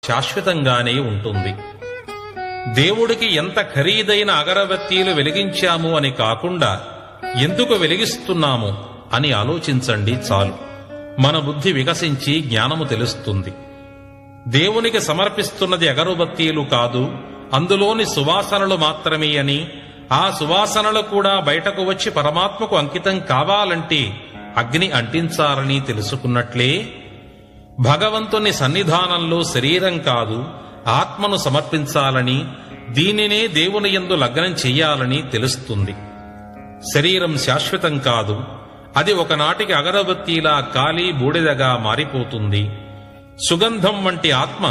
శాశ్వతంగానే ఉంటుంది. దేవుడికి ఎంత ఖరీదైన అగరబత్తీలు వెలిగించాము అని కాకుండా ఎందుకు వెలిగిస్తున్నాము అని ఆలోచించండి చాలు. మన బుద్ధి వికసించి జ్ఞానము తెలుస్తుంది. దేవునికి సమర్పిస్తున్నది అగరబత్తీలు కాదు, అందులోని సువాసనలు మాత్రమే అని, ఆ సువాసనలు కూడా బయటకు వచ్చి పరమాత్మకు అంకితం కావాలంటే అగ్ని అంటించాలని తెలుసుకున్నట్లే భగవంతుని సన్నిధానంలో శరీరం కాదు ఆత్మను సమర్పించాలని, దీనినే దేవుని యందు లగ్నం చెయ్యాలని తెలుస్తుంది. శరీరం శాశ్వతం కాదు, అది ఒకనాటికి అగరబత్తీలా కాలి బూడిదగా మారిపోతుంది. సుగంధం వంటి ఆత్మ